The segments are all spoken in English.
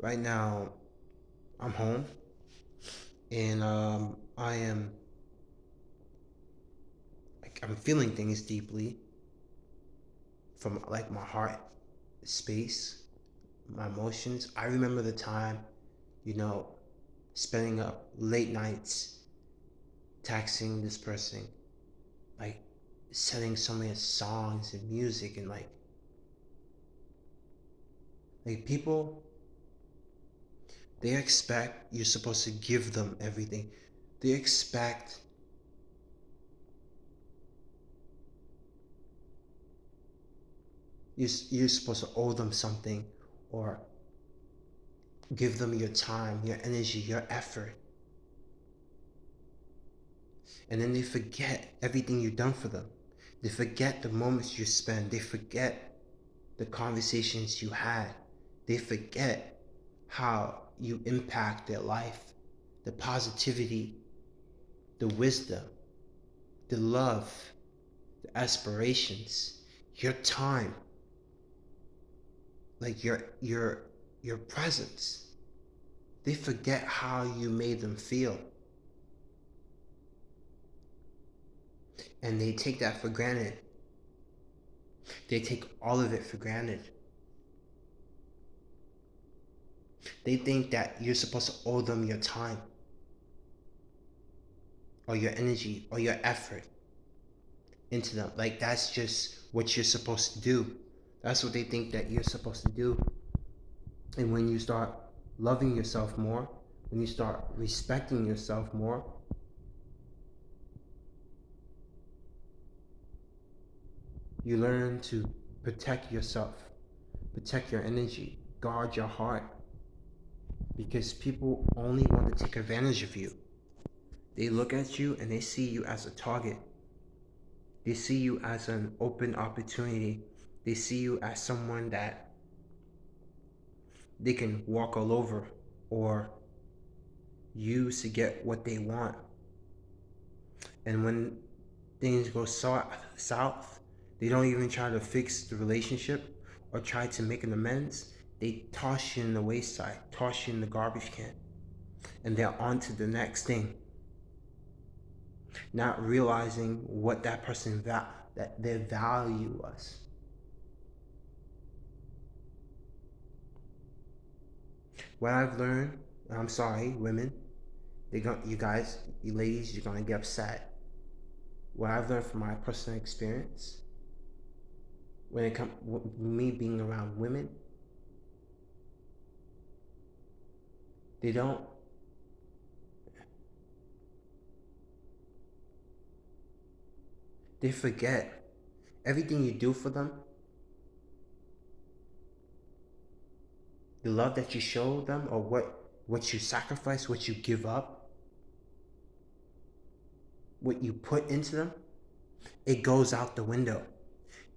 Right now, I'm home and I am like I'm feeling things deeply from like my heart space, my emotions. I remember the time, you know, spending up late nights texting this person, like setting so many songs and music and like people they expect you're supposed to give them everything. They expect you're supposed to owe them something or give them your time, your energy, your effort. And then they forget everything you've done for them. They forget the moments you spend. They forget the conversations you had. They forget how you impact their life, the positivity, the wisdom, the love, the aspirations, your time, like your presence. They forget how you made them feel. And they take that for granted. They take all of it for granted. They think that you're supposed to owe them your time or your energy or your effort into them. Like that's just what you're supposed to do. That's what they think that you're supposed to do. And when you start loving yourself more, when you start respecting yourself more, you learn to protect yourself, protect your energy, guard your heart. Because people only want to take advantage of you. They look at you and they see you as a target. They see you as an open opportunity. They see you as someone that they can walk all over or use to get what they want. And when things go south, they don't even try to fix the relationship or try to make an amends. They toss you in the wayside, toss you in the garbage can, and they're on to the next thing, not realizing what that person that their value was. What I've learned, I'm sorry, women, you guys, you ladies, you're gonna get upset. What I've learned from my personal experience, when it comes me being around women, they don't, they forget everything you do for them, the love that you show them, or what you sacrifice, what you give up, what you put into them, it goes out the window.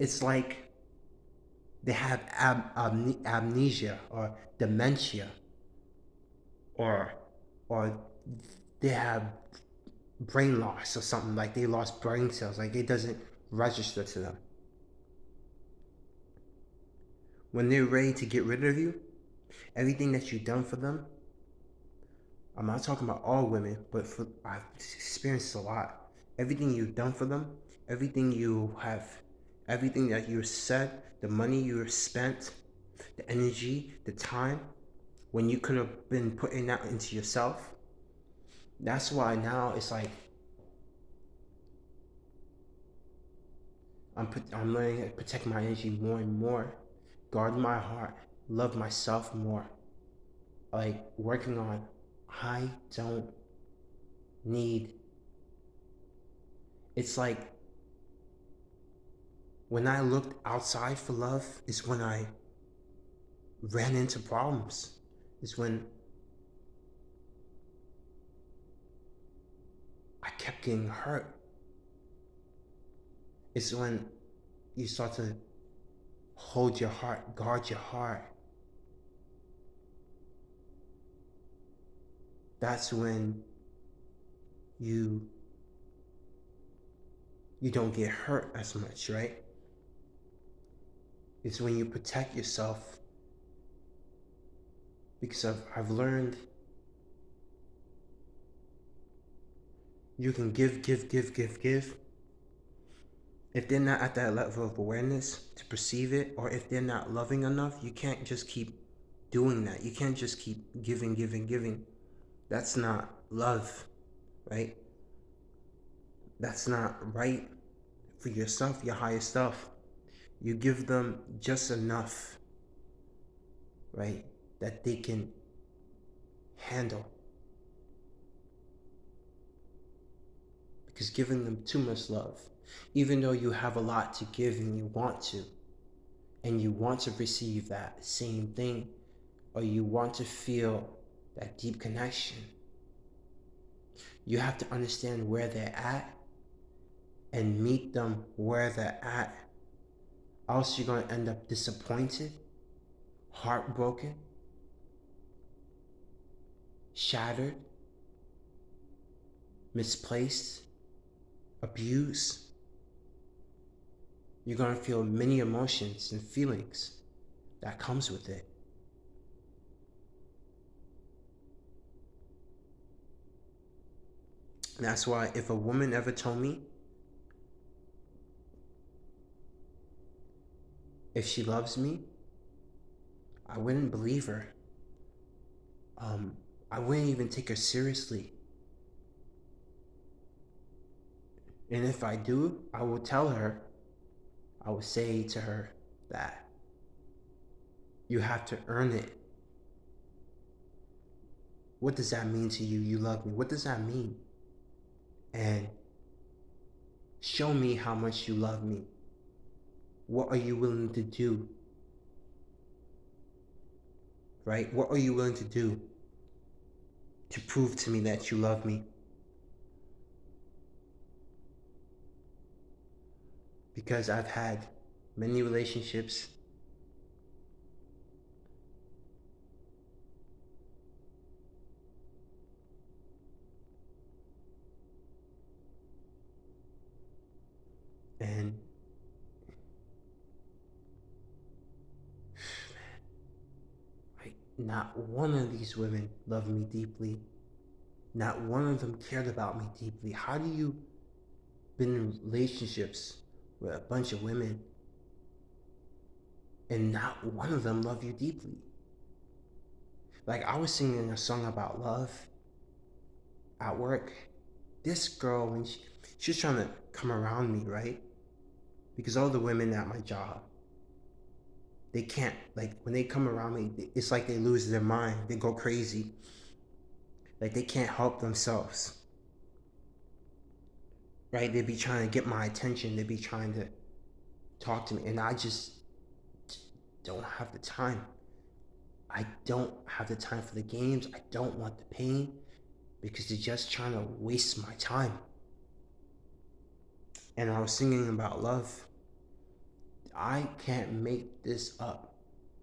It's like they have amnesia or dementia or or they have brain loss or something, like they lost brain cells, like it doesn't register to them. When they're ready to get rid of you, everything that you've done for them, I'm not talking about all women, but I've experienced a lot. Everything you've done for them, everything you have, everything that you said, the money you spent, the energy, the time, when you could have been putting that into yourself. That's why now it's like I'm learning to protect my energy more and more, guard my heart, love myself more. Like working on, I don't need. It's like when I looked outside for love is when I ran into problems. Is when I kept getting hurt. It's when you start to hold your heart, guard your heart. That's when you you don't get hurt as much, right? It's when you protect yourself because I've learned you can give, give, give, give, give. If they're not at that level of awareness to perceive it, or if they're not loving enough, you can't just keep doing that. You can't just keep giving, giving, giving. That's not love, right? That's not right for yourself, your higher self. You give them just enough, right, that they can handle. Because giving them too much love, even though you have a lot to give and you want to receive that same thing, or you want to feel that deep connection, you have to understand where they're at and meet them where they're at. Else you're going to end up disappointed, heartbroken, shattered, misplaced, abused. You're going to feel many emotions and feelings that comes with it. And that's why if a woman ever told me if she loves me, I wouldn't believe her. I wouldn't even take her seriously. And if I do, I will tell her, I will say to her that you have to earn it. What does that mean to you? You love me. What does that mean? And show me how much you love me. What are you willing to do? Right? What are you willing to do to prove to me that you love me? Because I've had many relationships and not one of these women loved me deeply. Not one of them cared about me deeply. How do you been in relationships with a bunch of women and not one of them love you deeply? Like I was singing a song about love at work. This girl, when she was trying to come around me, right? Because all the women at my job, they can't, like when they come around me, it's like they lose their mind. They go crazy. Like they can't help themselves. Right? They be trying to get my attention. They be trying to talk to me. And I just don't have the time. I don't have the time for the games. I don't want the pain because they're just trying to waste my time. And I was singing about love. I can't make this up.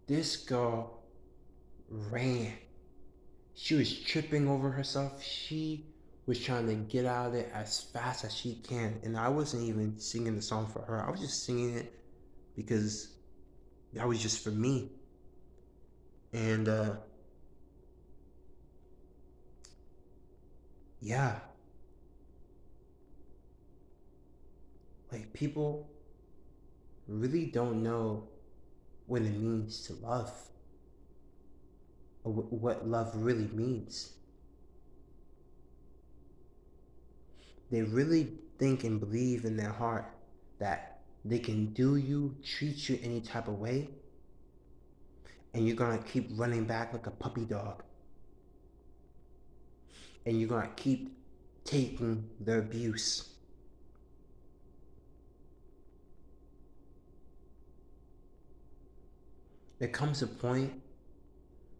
This girl ran. She was tripping over herself. She was trying to get out of it as fast as she can. And I wasn't even singing the song for her. I was just singing it because that was just for me. And yeah, like people really don't know what it means to love or what love really means. They really think and believe in their heart that they can do you, treat you any type of way, and you're gonna keep running back like a puppy dog. And you're gonna keep taking the abuse. There comes a point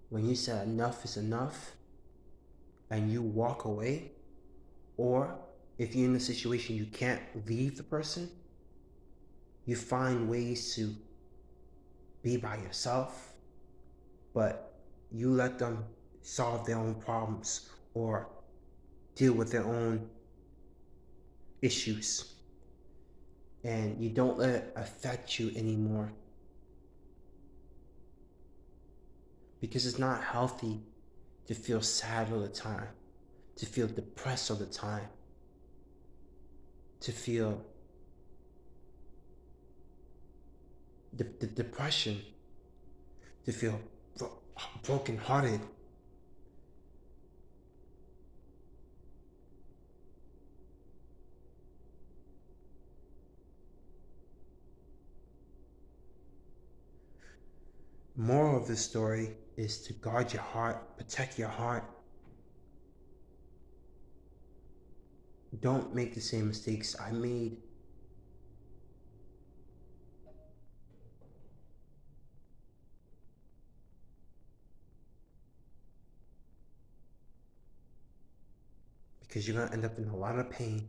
when you say enough is enough and you walk away, or if you're in a situation you can't leave the person, you find ways to be by yourself, but you let them solve their own problems or deal with their own issues, and you don't let it affect you anymore Because it's not healthy to feel sad all the time, to feel depressed all the time, to feel the depression, to feel brokenhearted. Moral of the story is to guard your heart, protect your heart. Don't make the same mistakes I made. Because you're gonna end up in a lot of pain.